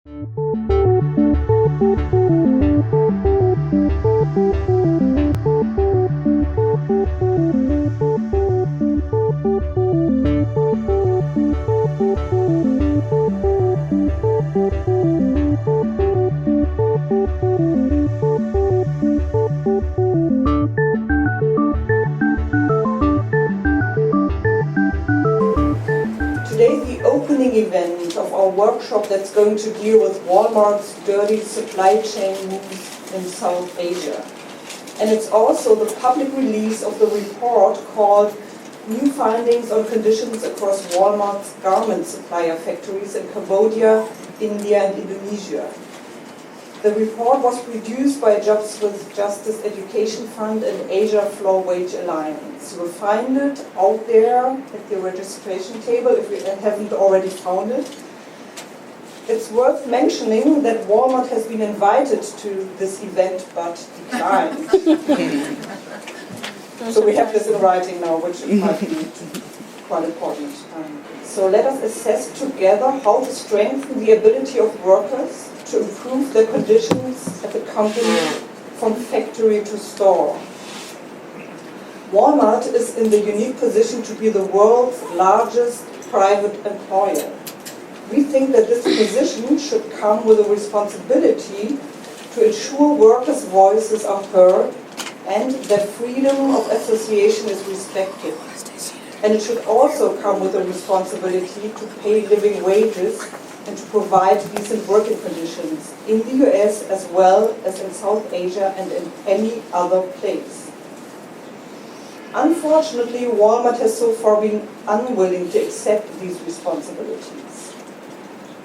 Today's the opening event of our workshop that's going to deal with Walmart's dirty supply chain moves in South Asia. And it's also the public release of the report called New Findings on Conditions Across Walmart's Garment Supplier Factories in Cambodia, India and Indonesia. The report was produced by Jobs with Justice Education Fund and Asia Floor Wage Alliance. You'll find it out there at the registration table if you haven't already found it. It's worth mentioning that Walmart has been invited to this event but declined. So we have this in writing now, which might be quite important. So let us assess together how to strengthen the ability of workers to improve their conditions at the company from factory to store. Walmart is in the unique position to be the world's largest private employer. We think that this position should come with a responsibility to ensure workers' voices are heard and that freedom of association is respected. And it should also come with a responsibility to pay living wages and to provide decent working conditions in the US as well as in South Asia and in any other place. Unfortunately, Walmart has so far been unwilling to accept these responsibilities.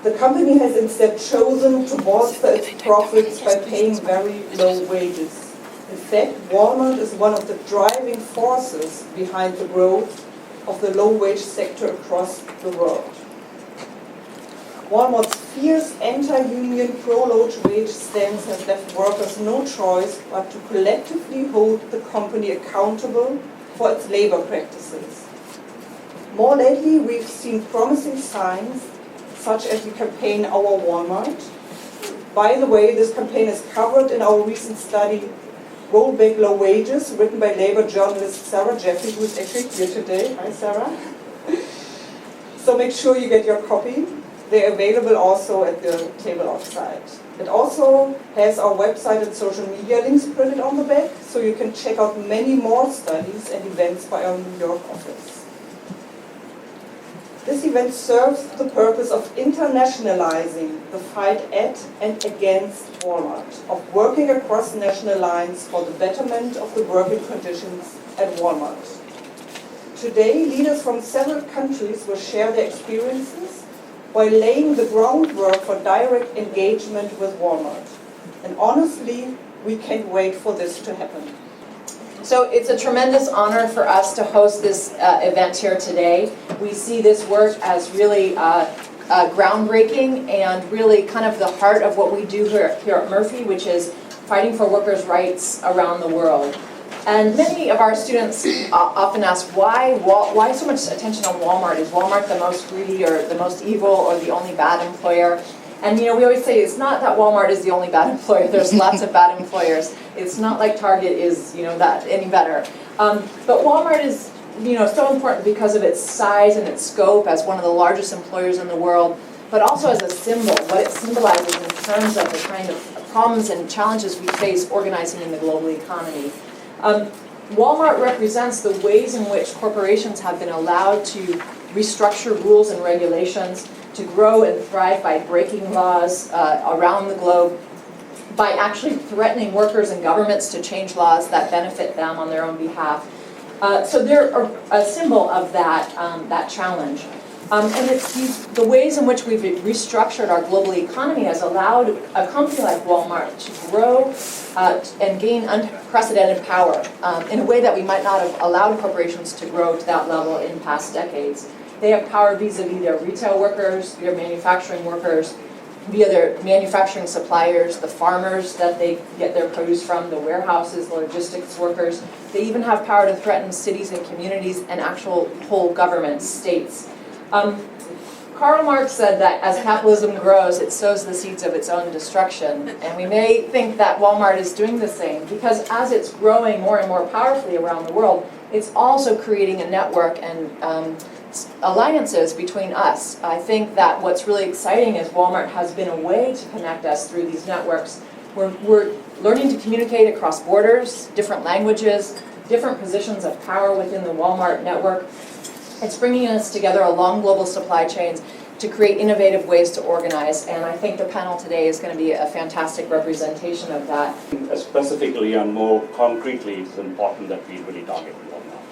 The company has instead chosen to bolster its profits by paying very low wages. In fact, Walmart is one of the driving forces behind the growth of the low-wage sector across the world. Walmart's fierce anti-union pro-low wage stance has left workers no choice but to collectively hold the company accountable for its labor practices. More lately, we've seen promising signs, such as the campaign Our Walmart. By the way, this campaign is covered in our recent study, Roll Back Low Wages, written by labor journalist Sarah Jeffrey, who is actually here today. Hi, Sarah. So make sure you get your copy. They're available also at the table outside. It also has our website and social media links printed on the back, so you can check out many more studies and events by our New York office. This event serves the purpose of internationalizing the fight at and against Walmart, of working across national lines for the betterment of the working conditions at Walmart. Today, leaders from several countries will share their experiences while laying the groundwork for direct engagement with Walmart. And honestly, we can't wait for this to happen. So it's a tremendous honor for us to host this event here today. We see this work as really groundbreaking and really kind of the heart of what we do here at Murphy, which is fighting for workers' rights around the world. And many of our students often ask, why so much attention on Walmart? Is Walmart the most greedy or the most evil or the only bad employer? And we always say it's not that Walmart is the only bad employer. There's lots of bad employers. It's not like Target is that any better. But Walmart is so important because of its size and its scope as one of the largest employers in the world, but also as a symbol, what it symbolizes in terms of the kind of problems and challenges we face organizing in the global economy. Walmart represents the ways in which corporations have been allowed to restructure rules and regulations, to grow and thrive by breaking laws around the globe, by actually threatening workers and governments to change laws that benefit them on their own behalf. So they're a symbol of that challenge. And it's the ways in which we've restructured our global economy has allowed a company like Walmart to grow and gain unprecedented power in a way that we might not have allowed corporations to grow to that level in past decades. They have power vis-a-vis their retail workers, their manufacturing workers, via their manufacturing suppliers, the farmers that they get their produce from, the warehouses, the logistics workers. They even have power to threaten cities and communities and actual whole governments, states. Karl Marx said that as capitalism grows, it sows the seeds of its own destruction. And we may think that Walmart is doing the same, because as it's growing more and more powerfully around the world, it's also creating a network and alliances between us. I think that what's really exciting is Walmart has been a way to connect us through these networks. We're learning to communicate across borders, different languages, different positions of power within the Walmart network. It's bringing us together along global supply chains to create innovative ways to organize, and I think the panel today is going to be a fantastic representation of that. Specifically and more concretely, it's important that we really target Walmart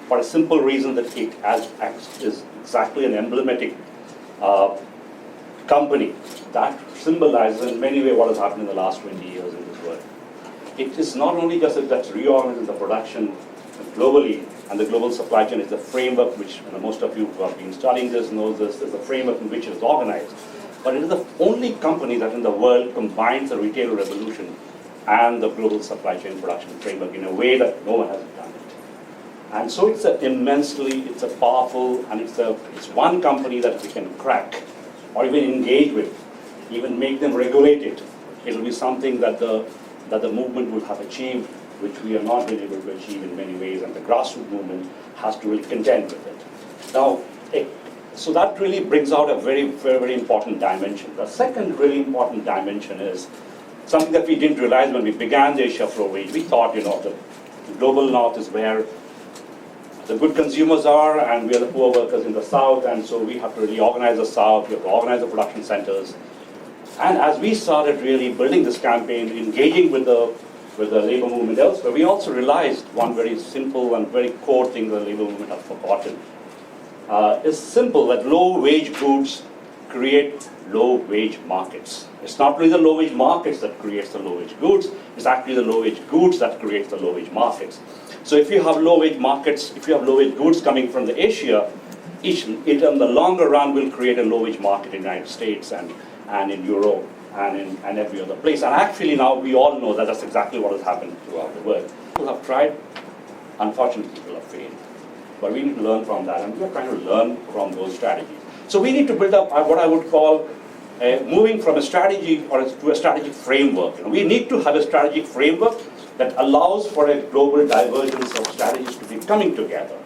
for a simple reason that it is exactly an emblematic company that symbolizes in many ways what has happened in the last 20 years in this world. It is not only just that that's reorganizing the production globally, and the global supply chain is the framework which, most of you who have been studying this knows this, is the framework in which it is organized. But it is the only company that in the world combines the retail revolution and the global supply chain production framework in a way that no one has done it. And so it's it's a powerful, and it's one company that we can crack or even engage with, even make them regulate it. It will be something that the movement will have achieved, which we are not been able to achieve in many ways, and the grassroots movement has to really contend with it. Now, so that really brings out a very, very, very important dimension. The second really important dimension is something that we didn't realize when we began the Asia Pro Wage. We thought, the global north is where the good consumers are, and we are the poor workers in the south, and so we have to really organize the south, we have to organize the production centers. And as we started really building this campaign, engaging with the labor movement elsewhere, we also realized one very simple and very core thing the labor movement has forgotten. It's simple that low-wage goods create low-wage markets. It's not really the low-wage markets that creates the low-wage goods, it's actually the low-wage goods that creates the low-wage markets. So if you have low-wage markets, if you have low-wage goods coming from the Asia, it in the longer run will create a low-wage market in the United States and in Europe and every other place. And actually now we all know that that's exactly what has happened throughout the world. People have tried, unfortunately people have failed. But we need to learn from that, and we are trying to learn from those strategies. So we need to build up what I would call moving from a strategy to a strategic framework. We need to have a strategic framework that allows for a global divergence of strategies to be coming together.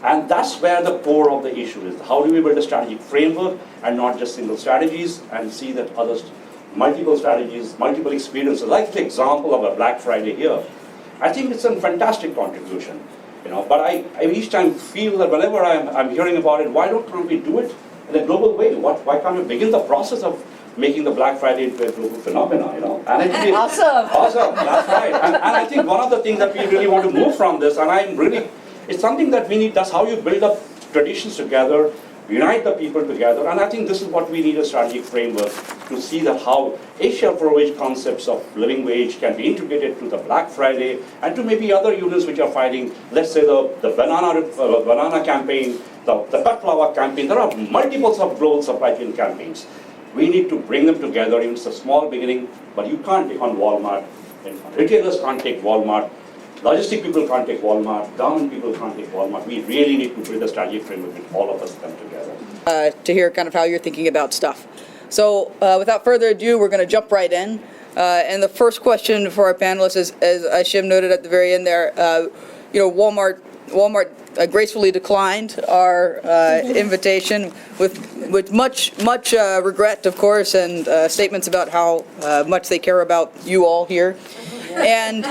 And that's where the core of the issue is. How do we build a strategic framework and not just single strategies, and see that others, multiple strategies, multiple experiences, like the example of a Black Friday here. I think it's a fantastic contribution. But I each time feel that whenever I'm hearing about it, why can't we do it in a global way? Why can't we begin the process of making the Black Friday into a global phenomenon? And it be awesome. That's right. And I think one of the things that we really want to move from this, and it's something that we need. That's how you build up traditions together, unite the people together, and I think this is what we need, a strategic framework to see that how Asia Pro Wage concepts of living wage can be integrated to the Black Friday and to maybe other unions which are fighting, let's say the banana campaign, the cut flower campaign. There are multiples of global supply chain campaigns. We need to bring them together. Even it's a small beginning, but you can't take on Walmart, and retailers can't take Walmart, logistic people can't take Walmart, government people can't take Walmart. We really need to build a strategic framework with all of us come together. To hear kind of how you're thinking about stuff. So without further ado, we're going to jump right in. And the first question for our panelists is, as Ashim noted at the very end there, Walmart gracefully declined our invitation with much regret, of course, and statements about how much they care about you all here. And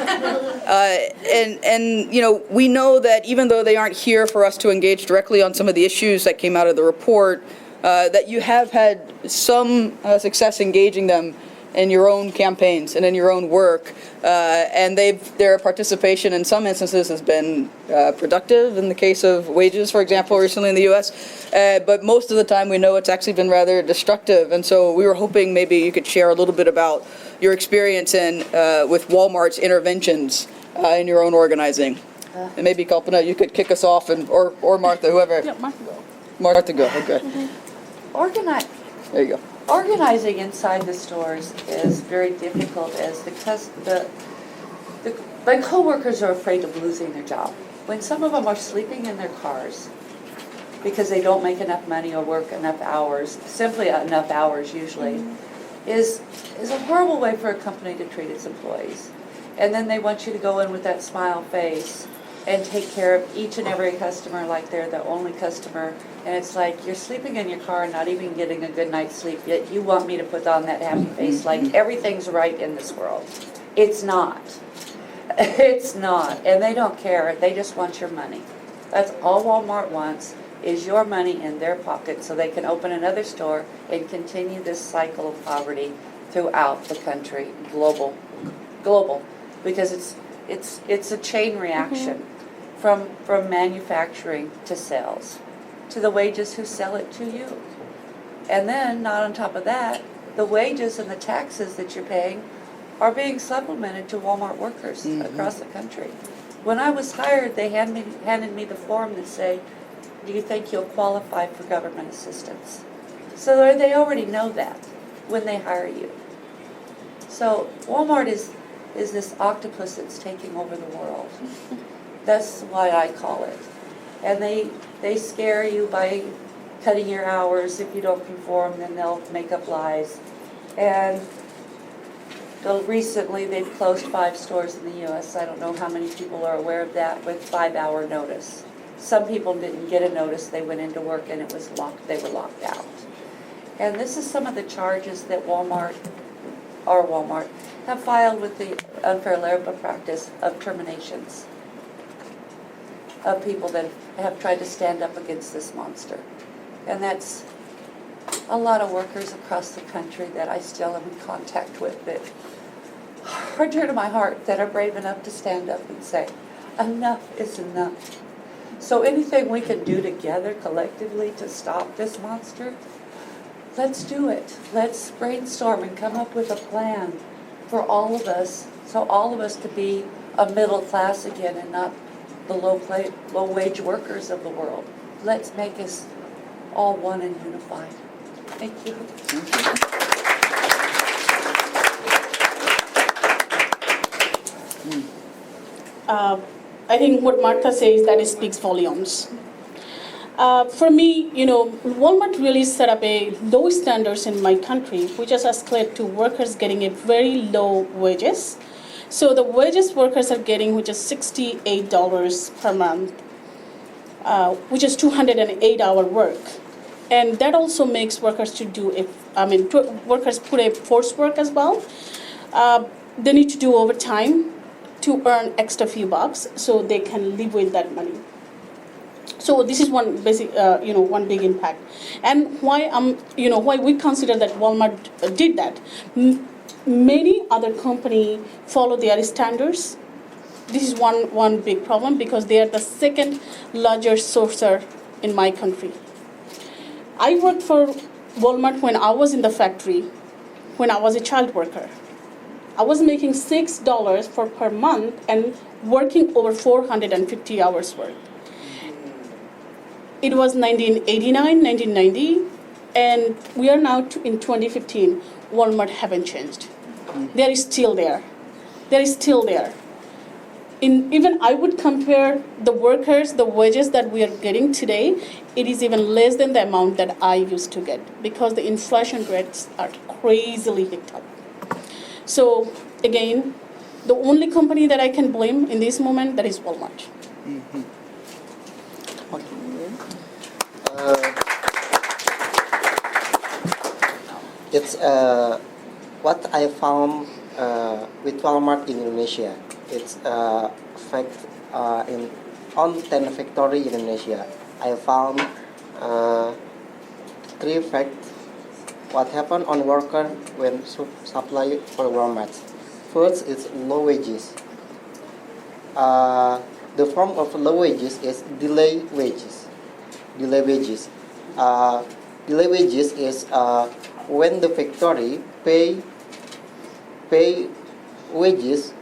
we know that even though they aren't here for us to engage directly on some of the issues that came out of the report, that you have had some success engaging them in your own campaigns and in your own work, and their participation in some instances has been productive. In the case of wages, for example, recently in the U.S., but most of the time we know it's actually been rather destructive. And so we were hoping maybe you could share a little bit about your experience with Walmart's interventions in your own organizing. And maybe Kalpana, you could kick us off, or Martha, whoever. Yeah, Martha go. Martha, go. Okay. There you go. Organizing inside the stores is very difficult, because my coworkers are afraid of losing their job. When some of them are sleeping in their cars, because they don't make enough money or work enough hours, simply enough hours usually, is a horrible way for a company to treat its employees. And then they want you to go in with that smile face and take care of each and every customer like they're the only customer. And it's like you're sleeping in your car and not even getting a good night's sleep, yet you want me to put on that happy face like everything's right in this world. It's not. It's not. And they don't care. They just want your money. That's all Walmart wants, is your money in their pocket so they can open another store and continue this cycle of poverty throughout the country, global, because it's a chain reaction from manufacturing to sales, to the wages who sell it to you. And then, not on top of that, the wages and the taxes that you're paying are being supplemented to Walmart workers across the country. When I was hired, they handed me the form that say, do you think you'll qualify for government assistance? So they already know that when they hire you. So Walmart is this octopus that's taking over the world. That's why I call it. And they scare you by cutting your hours. If you don't conform, then they'll make up lies. And recently they've closed 5 stores in the U.S. I don't know how many people are aware of that, with 5-hour notice. Some people didn't get a notice. They went into work and it was locked. They were locked out. And this is some of the charges that Walmart have filed with the unfair labor practice of terminations of people that have tried to stand up against this monster. And that's a lot of workers across the country that I still am in contact with that are dear to my heart, that are brave enough to stand up and say, enough is enough. So anything we can do together collectively to stop this monster, let's do it. Let's brainstorm and come up with a plan for all of us, so all of us could be a middle class again and not the low-wage workers of the world. Let's make us all one and unified. Thank you. I think what Martha says, that speaks volumes. For me, Walmart really set up a low standards in my country, which has escalated to workers getting a very low wages. So the wages workers are getting, which is $68 per month, which is 208-hour work. And that also makes workers workers put a forced work as well. They need to do overtime to earn extra few bucks so they can live with that money. So this is one basic, one big impact. And why we consider that Walmart did that. Many other companies follow their standards. This is one big problem because they are the second largest sourcer in my country. I worked for Walmart when I was in the factory, when I was a child worker. I was making $6 per month and working over 450 hours work. It was 1989, 1990, and we are now in 2015. Walmart haven't changed. They are still there. They are still there. Even I would compare the workers, the wages that we are getting today, it is even less than the amount that I used to get because the inflation rates are crazily hit up. So again, the only company that I can blame in this moment, that is Walmart. It's what I found with Walmart in Indonesia. It's fact on 10 factory in Indonesia. I found 3 facts. What happened on worker when supply for Walmart? First is low wages. The form of low wages is delay wages. Delay wages. Delay wages is when the factory pay wages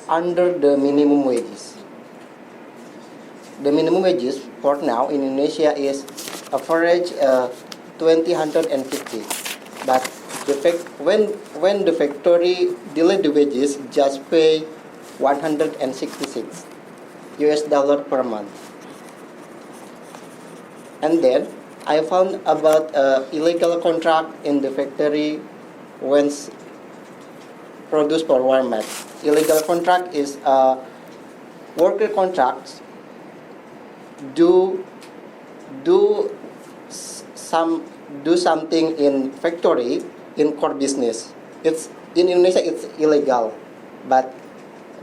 under the minimum wages. The minimum wages for now in Indonesia is average 2,150. But when the factory delay the wages, just pay $166 per month. And then I found about illegal contract in the factory when produced for Walmart. Illegal contract is worker contracts do something in factory in core business. It's in Indonesia it's illegal, but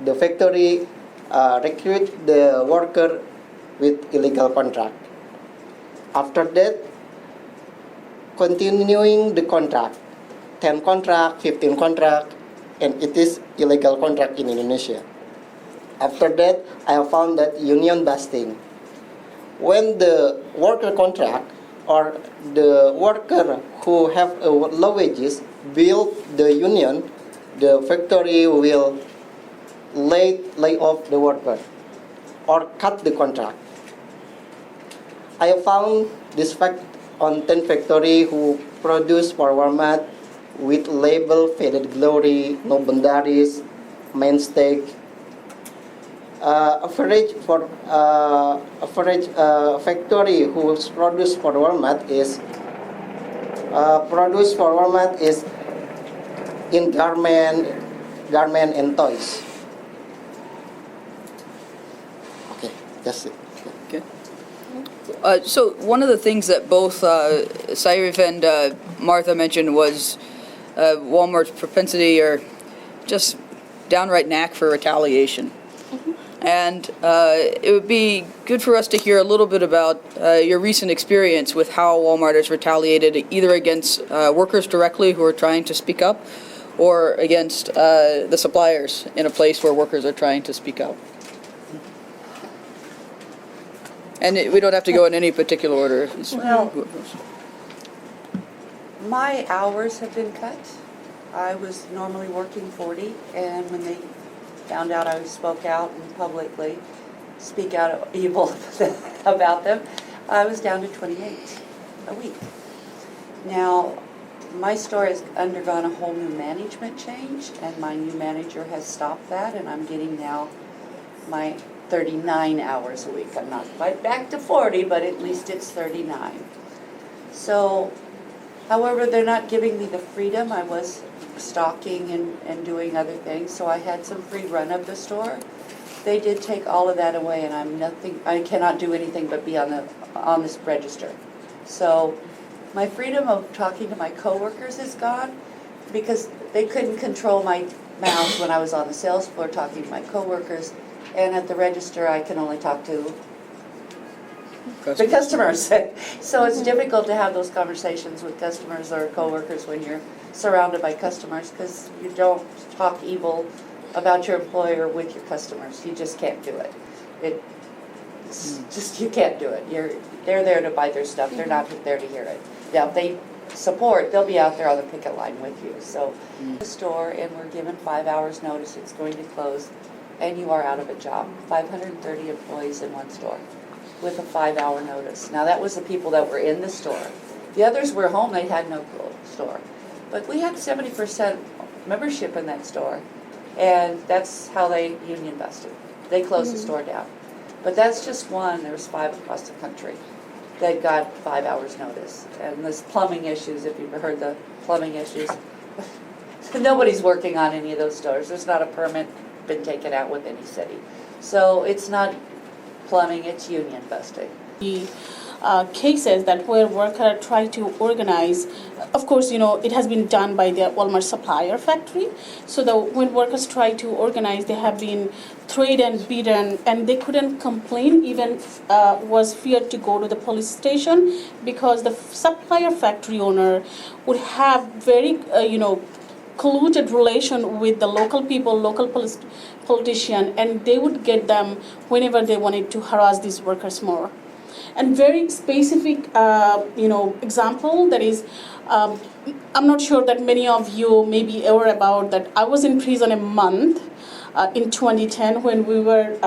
the factory recruit the worker with illegal contract. After that, continuing the contract, 10 contract, 15 contract, and it is illegal contract in Indonesia. After that, I have found that union busting. When the worker contract or the worker who have low wages build the union, the factory will lay off the worker or cut the contract. I have found this fact on 10 factory who produce for Walmart with label Faded Glory, No Bandaris, Mainstay. Average factory who produce for Walmart is in garment and toys. Okay, that's it. Okay. So one of the things that both Saif and Martha mentioned was Walmart's propensity or just downright knack for retaliation. And it would be good for us to hear a little bit about your recent experience with how Walmart has retaliated either against workers directly who are trying to speak up or against the suppliers in a place where workers are trying to speak up. And we don't have to go in any particular order. Well, my hours have been cut. I was normally working 40, and when they found out I spoke out and publicly speak out evil about them, I was down to 28 a week. Now, my store has undergone a whole new management change, and my new manager has stopped that, and I'm getting now my 39 hours a week. I'm not quite back to 40, but at least it's 39. So, however, they're not giving me the freedom. I was stocking and doing other things, so I had some free run of the store. They did take all of that away, and I cannot do anything but be on this register. So my freedom of talking to my coworkers is gone because they couldn't control my mouth when I was on the sales floor talking to my coworkers, and at the register I can only talk to the customers. So it's difficult to have those conversations with customers or coworkers when you're surrounded by customers, because you don't talk evil about your employer with your customers. You just can't do it. It's just, you can't do it. They're there to buy their stuff. They're not there to hear it. Now, if they support, they'll be out there on the picket line with you. So the store, and we're given 5 hours notice it's going to close, and you are out of a job. 530 employees in one store with a 5-hour notice. Now, that was the people that were in the store. The others were home. They had no store. But we had 70% membership in that store, and that's how they union busted. They closed the store down. But that's just one. There was 5 across the country that got 5 hours notice. And there's plumbing issues, if you've heard the plumbing issues. Nobody's working on any of those stores. There's not a permit been taken out with any city. So it's not plumbing, it's union busting. The cases that where workers try to organize, of course, it has been done by the Walmart supplier factory. So when workers try to organize, they have been threatened and beaten, and they couldn't complain, even was feared to go to the police station, because the supplier factory owner would have very, colluded relation with the local people, local politician, and they would get them whenever they wanted to harass these workers more. And very specific, example that is, I'm not sure that many of you may be aware about that. I was in prison a month in 2010 when we were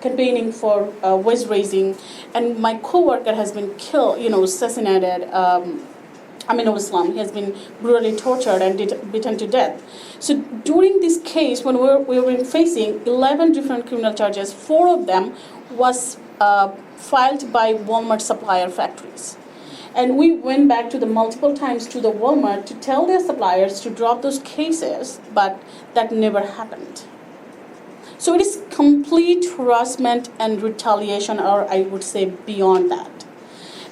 campaigning for wage raising, and my coworker has been killed, assassinated. Islam. He has been brutally tortured and beaten to death. So during this case, when we were facing 11 different criminal charges, 4 of them was filed by Walmart supplier factories. And we went back to the multiple times to the Walmart to tell their suppliers to drop those cases, but that never happened. So it is complete harassment and retaliation, or I would say beyond that.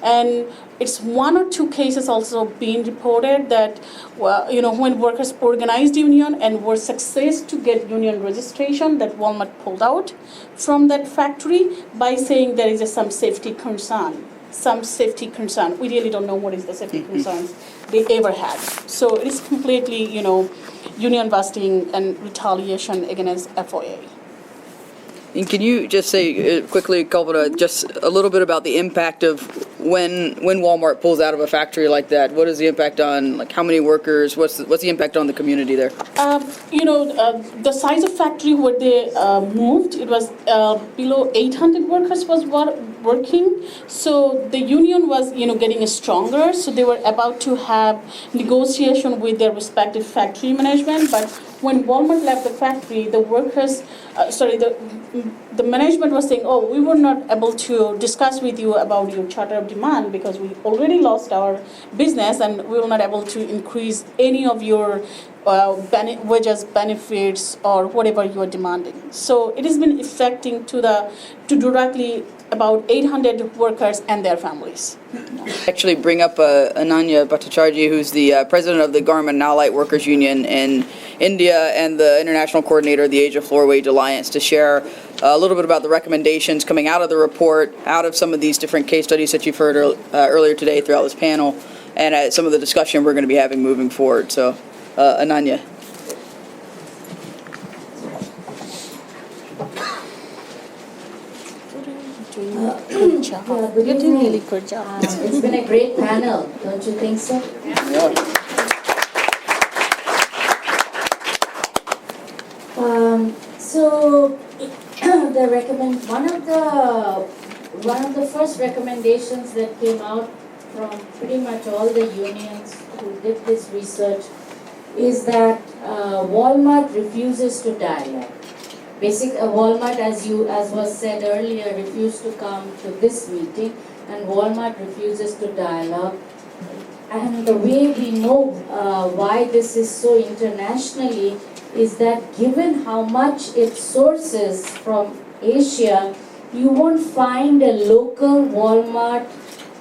And it's one or two cases also being reported that, well, you know, when workers organized union and were success to get union registration, that Walmart pulled out from that factory by saying there is some safety concern. Some safety concern. We really don't know what is the safety concerns they ever had. So it is completely, you know, union busting and retaliation against FOA. And can you just say quickly, Kalpana, just a little bit about the impact of when Walmart pulls out of a factory like that? What is the impact on, like, how many workers? What's the impact on the community there? The size of factory where they moved, it was below 800 workers was working. So the union was, you know, getting stronger. So they were about to have negotiation with their respective factory management. But when Walmart left the factory, the workers, the management was saying, oh, we were not able to discuss with you about your charter of demand because we already lost our business and we were not able to increase any of your wages, benefits, or whatever you are demanding. So it has been affecting to directly about 800 workers and their families. Actually bring up Ananya Bhattacharjee, who's the president of the Garment and Allied Workers Union in India and the international coordinator of the Asia Floor Wage Alliance, to share a little bit about the recommendations coming out of the report, out of some of these different case studies that you've heard earlier today throughout this panel, and some of the discussion we're going to be having moving forward. So, Ananya. Good job. Good You're doing evening. really good job. It's been a great panel, don't you think so? So one of the first recommendations that came out from pretty much all the unions who did this research is that Walmart refuses to dialogue. Walmart, as was said earlier, refused to come to this meeting, and Walmart refuses to dialogue. And the way we know why this is so internationally is that given how much it sources from Asia, you won't find a local Walmart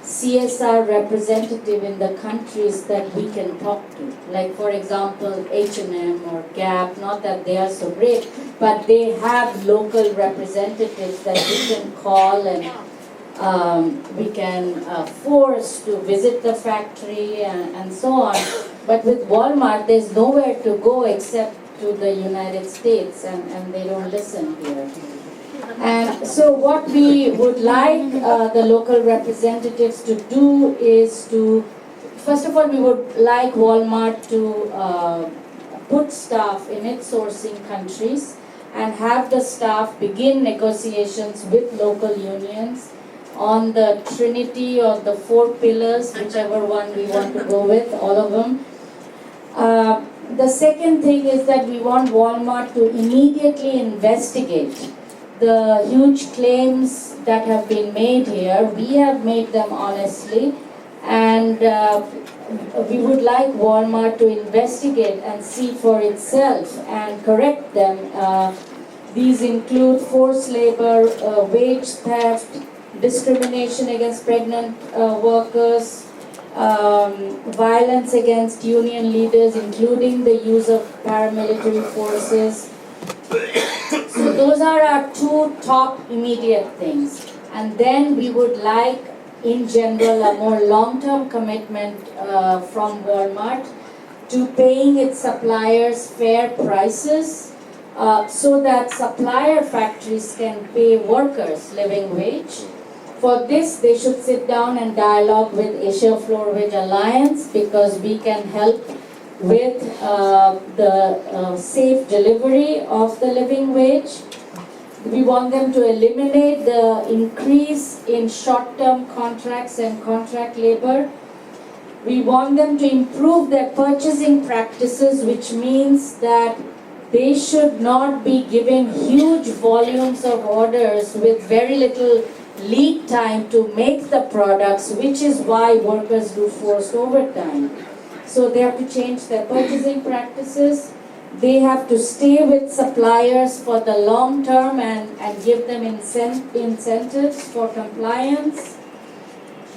CSR representative in the countries that we can talk to. Like, for example, H&M or Gap, not that they are so great, but they have local representatives that we can call and we can force to visit the factory and so on. But with Walmart, there's nowhere to go except to the United States, and they don't listen here. And so what we would like the local representatives to do is to, first of all, we would like Walmart to put staff in its sourcing countries and have the staff begin negotiations with local unions on the trinity or the four pillars, whichever one we want to go with, all of them. The second thing is that we want Walmart to immediately investigate the huge claims that have been made here. We have made them honestly, and we would like Walmart to investigate and see for itself and correct them. These include forced labor, wage theft, discrimination against pregnant workers, violence against union leaders, including the use of paramilitary forces. So those are our two top immediate things. And then we would like, in general, a more long-term commitment from Walmart to paying its suppliers fair prices so that supplier factories can pay workers living wage. For this, they should sit down and dialogue with Asia Floor Wage Alliance, because we can help with the safe delivery of the living wage. We want them to eliminate the increase in short-term contracts and contract labor. We want them to improve their purchasing practices, which means that they should not be giving huge volumes of orders with very little lead time to make the products, which is why workers do forced overtime. So they have to change their purchasing practices. They have to stay with suppliers for the long term and give them incentives for compliance.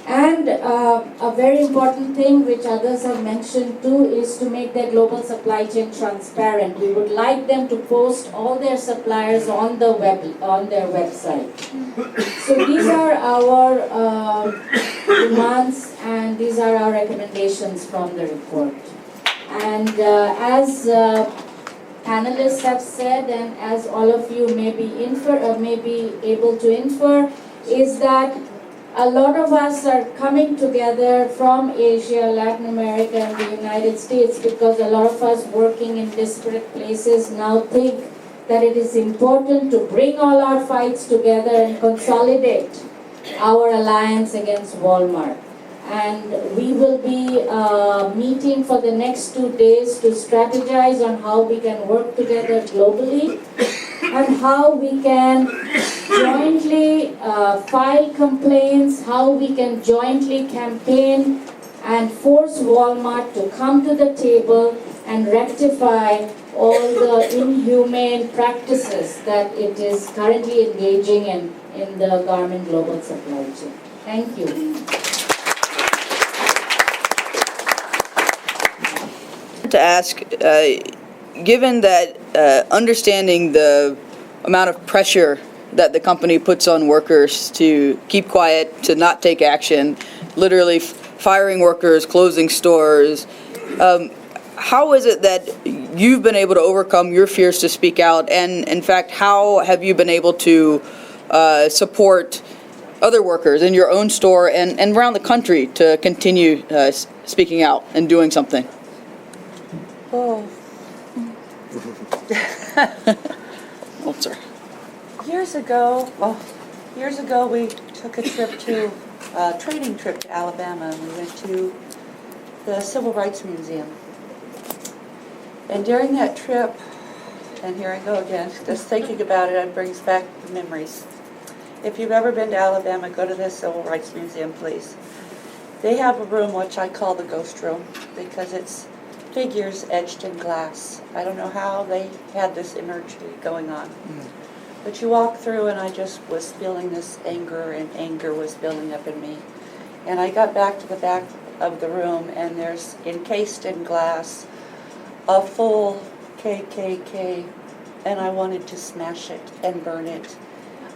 And a very important thing which others have mentioned too is to make their global supply chain transparent. We would like them to post all their suppliers on the on their website. So these are our demands and these are our recommendations from the report. And as panelists have said, and as all of you may be able to infer, is that a lot of us are coming together from Asia, Latin America, and the United States because a lot of us working in disparate places now think that it is important to bring all our fights together and consolidate our alliance against Walmart. And we will be meeting for the next 2 days to strategize on how we can work together globally and how we can jointly file complaints, how we can jointly campaign and force Walmart to come to the table and rectify all the inhumane practices that it is currently engaging in the garment global supply chain. Thank you. To ask, given that understanding the amount of pressure that the company puts on workers to keep quiet, to not take action, literally firing workers, closing stores, how is it that you've been able to overcome your fears to speak out? And in fact, how have you been able to support other workers in your own store and around the country to continue speaking out and doing something? Oh. Oh, sorry. Years ago we took a training trip to Alabama, and we went to the Civil Rights Museum. And during that trip, and here I go again, just thinking about it, it brings back the memories. If you've ever been to Alabama, go to the Civil Rights Museum, please. They have a room which I call the ghost room because it's figures etched in glass. I don't know how they had this energy going on. But you walk through and I just was feeling this anger, and anger was building up in me. And I got back to the back of the room, and there's encased in glass a full KKK, and I wanted to smash it and burn it.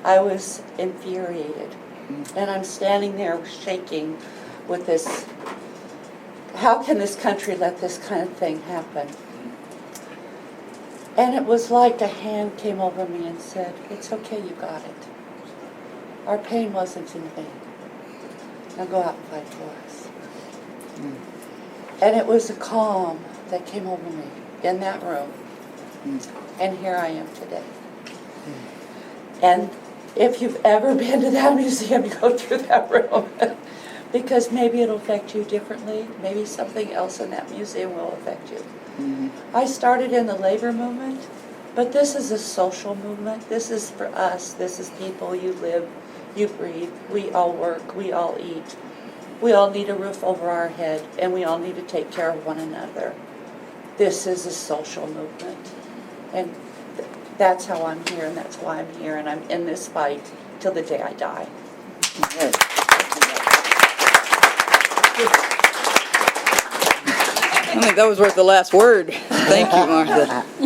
I was infuriated. And I'm standing there shaking with this, how can this country let this kind of thing happen? And it was like a hand came over me and said, it's okay, you got it. Our pain wasn't in vain. Now go out and fight for us. And it was a calm that came over me in that room. And here I am today. And if you've ever been to that museum, go through that room. Because maybe it'll affect you differently. Maybe something else in that museum will affect you. I started in the labor movement, but this is a social movement. This is for us. This is people. You live, you breathe. We all work. We all eat. We all need a roof over our head, and we all need to take care of one another. This is a social movement. And that's how I'm here, and that's why I'm here, and I'm in this fight till the day I die. I think that was worth the last word. Thank you, Martha.